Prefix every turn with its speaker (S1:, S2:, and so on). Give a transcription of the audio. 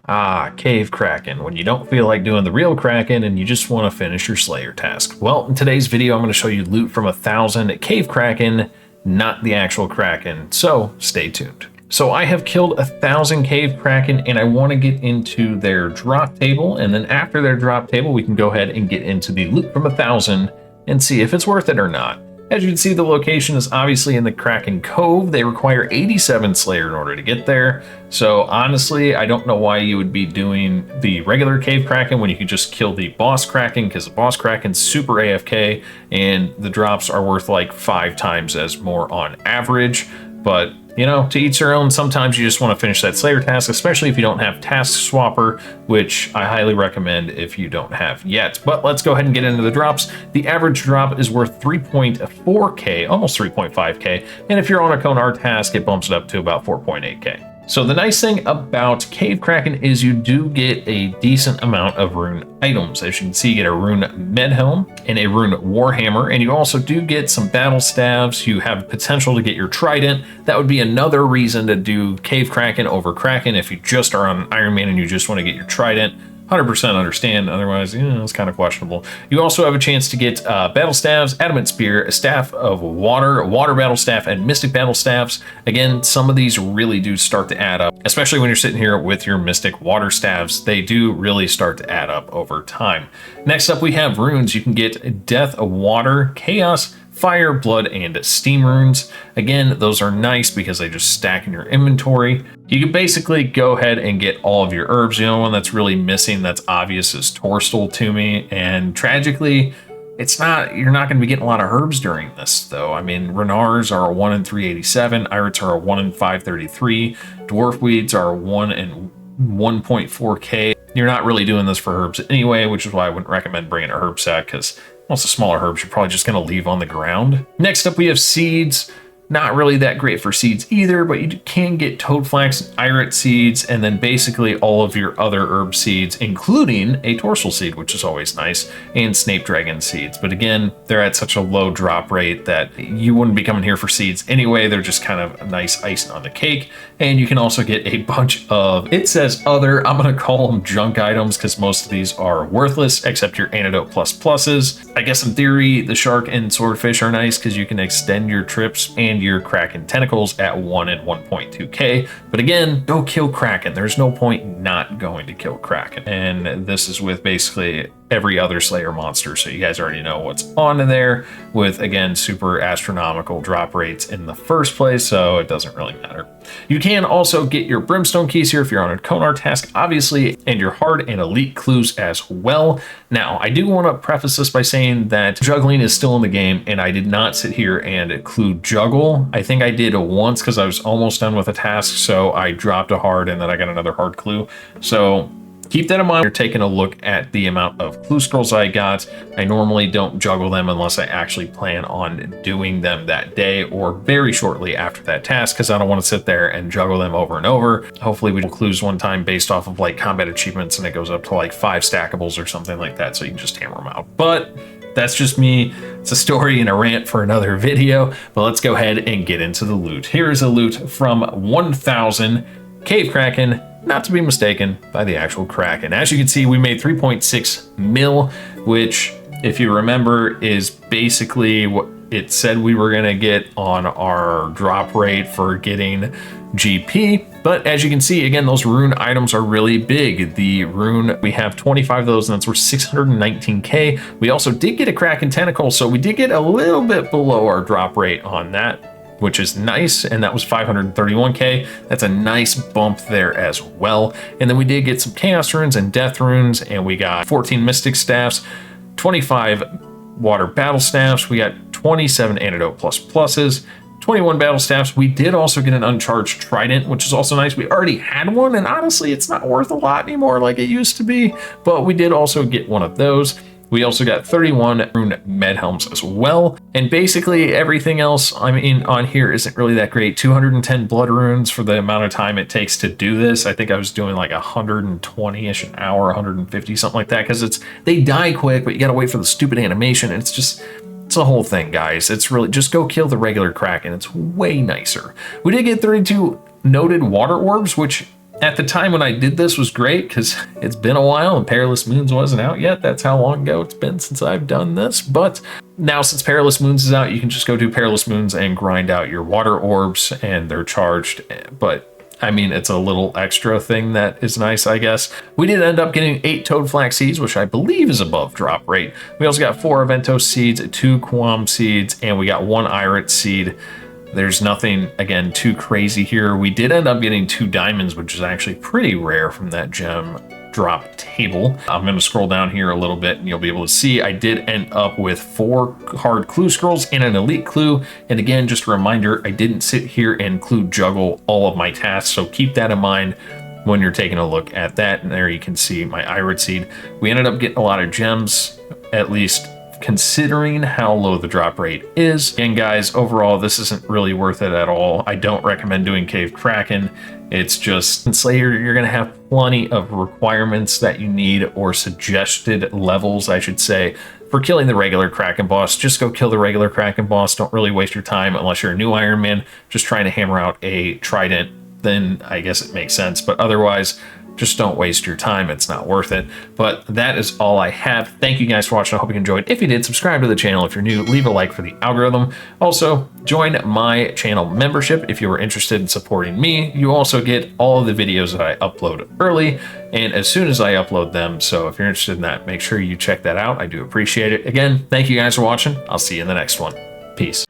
S1: Ah, Cave Kraken, when you don't feel like doing the real Kraken and you just want to finish your Slayer task. Well, in today's video, I'm going to show you loot from 1,000 Cave Kraken, not the actual Kraken, so stay tuned. So I have killed 1,000 Cave Kraken and I want to get into their drop table, and then after their drop table, we can go ahead and get into the loot from 1,000 and see if it's worth it or not. As you can see, the location is obviously in the Kraken Cove. They require 87 Slayer in order to get there. So honestly, I don't know why you would be doing the regular Cave Kraken when you could just kill the boss Kraken, because the boss Kraken's super AFK and the drops are worth like 5 times as more on average. But you know, to each their own. Sometimes you just want to finish that Slayer task, especially if you don't have Task Swapper, which I highly recommend if you don't have yet. But let's go ahead and get into the drops. The average drop is worth 3.4k, almost 3.5k, and if you're on a Konar task, it bumps it up to about 4.8k. So the nice thing about Cave Kraken is you do get a decent amount of rune items. As you can see, you get a rune medhelm and a rune warhammer, and you also do get some battle staves. You have potential to get your trident. That would be another reason to do Cave Kraken over Kraken if you just are on Iron Man and you just want to get your trident. 100% understand, otherwise, it's kind of questionable. You also have a chance to get battle staves, adamant spear, a staff of water, water battle staff, and mystic battle staffs. Again, some of these really do start to add up, especially when you're sitting here with your mystic water staves. They do really start to add up over time. Next up, we have runes. You can get Death of Water, Chaos, Fire, Blood, and Steam runes. Again, those are nice because they just stack in your inventory. You can basically go ahead and get all of your herbs. The only one that's really missing that's obvious is Torstal to me, and tragically, you're not going to be getting a lot of herbs during this, though. I mean, Renars are a 1 in 387, Irates are a 1 in 533, Dwarf Weeds are a 1 in 1.4k. You're not really doing this for herbs anyway, which is why I wouldn't recommend bringing a herb sack, because most of the smaller herbs you're probably just going to leave on the ground. Next up, we have seeds. Not really that great for seeds either, but you can get Toadflax and Irate seeds, and then basically all of your other herb seeds, including a Torsal seed, which is always nice, and Snape Dragon seeds. But again, they're at such a low drop rate that you wouldn't be coming here for seeds anyway. They're just kind of a nice icing on the cake. And you can also get a bunch of, it says other, I'm going to call them junk items because most of these are worthless, except your Antidote pluses. I guess in theory, the shark and swordfish are nice because you can extend your trips and your Kraken tentacles at 1 and 1.2k. But again, go kill Kraken. There's no point not going to kill Kraken. And this is with basically every other Slayer monster, so you guys already know what's on there with, again, super astronomical drop rates in the first place, so it doesn't really matter. You can also get your Brimstone keys here if you're on a Konar task, obviously, and your hard and elite clues as well. Now, I do want to preface this by saying that juggling is still in the game, and I did not sit here and clue juggle. I think I did once because I was almost done with a task, so I dropped a hard and then I got another hard clue. So keep that in mind when you're taking a look at the amount of clue scrolls I got. I normally don't juggle them unless I actually plan on doing them that day or very shortly after that task, because I don't want to sit there and juggle them over and over. Hopefully we do clues one time based off of like combat achievements and it goes up to like 5 stackables or something like that, so you can just hammer them out. But that's just me. It's a story and a rant for another video, but let's go ahead and get into the loot. Here is a loot from 1,000 Cave Kraken, not to be mistaken by the actual Kraken. As you can see, we made 3.6 mil, which, if you remember, is basically what it said we were gonna get on our drop rate for getting GP. But as you can see, again, those rune items are really big. The rune, we have 25 of those, and that's worth 619k. We also did get a Kraken tentacle, so we did get a little bit below our drop rate on that, which is nice, and that was 531k. That's a nice bump there as well. And then we did get some Chaos runes and Death runes, and we got 14 Mystic staffs, 25 Water battle staffs, we got 27 Antidote pluses, 21 battle staffs. We did also get an uncharged trident, which is also nice. We already had one, and honestly, it's not worth a lot anymore like it used to be, but we did also get one of those. We also got 31 rune medhelms as well. And basically everything else, I mean, on here isn't really that great. 210 blood runes for the amount of time it takes to do this. I think I was doing like 120-ish an hour, 150, something like that, because they die quick, but you gotta wait for the stupid animation. And it's a whole thing, guys. It's really, just go kill the regular Kraken. It's way nicer. We did get 32 noted water orbs, which At the time when I did this was great because it's been a while and Perilous Moons wasn't out yet. That's how long ago it's been since I've done this. But now since Perilous Moons is out, you can just go do Perilous Moons and grind out your water orbs and they're charged. But I mean, it's a little extra thing that is nice, I guess. We did end up getting 8 Toad Flax seeds, which I believe is above drop rate. We also got 4 Aventos seeds, 2 Quam seeds, and we got 1 Irit seed. There's nothing, again, too crazy here. We did end up getting 2 diamonds, which is actually pretty rare from that gem drop table. I'm going to scroll down here a little bit and you'll be able to see I did end up with 4 hard clue scrolls and an elite clue. And again, just a reminder, I didn't sit here and clue juggle all of my tasks, so keep that in mind when you're taking a look at that. And there you can see my Irid seed. We ended up getting a lot of gems, at least considering how low the drop rate is. Again, guys, overall, this isn't really worth it at all. I don't recommend doing Cave Kraken. It's just in Slayer, you're going to have plenty of requirements that you need, or suggested levels, I should say, for killing the regular Kraken boss. Just go kill the regular Kraken boss. Don't really waste your time unless you're a new Iron Man just trying to hammer out a trident. Then I guess it makes sense. But otherwise, just don't waste your time. It's not worth it. But that is all I have. Thank you guys for watching. I hope you enjoyed. If you did, subscribe to the channel. If you're new, leave a like for the algorithm. Also, join my channel membership if you are interested in supporting me. You also get all of the videos that I upload early and as soon as I upload them. So if you're interested in that, make sure you check that out. I do appreciate it. Again, thank you guys for watching. I'll see you in the next one. Peace.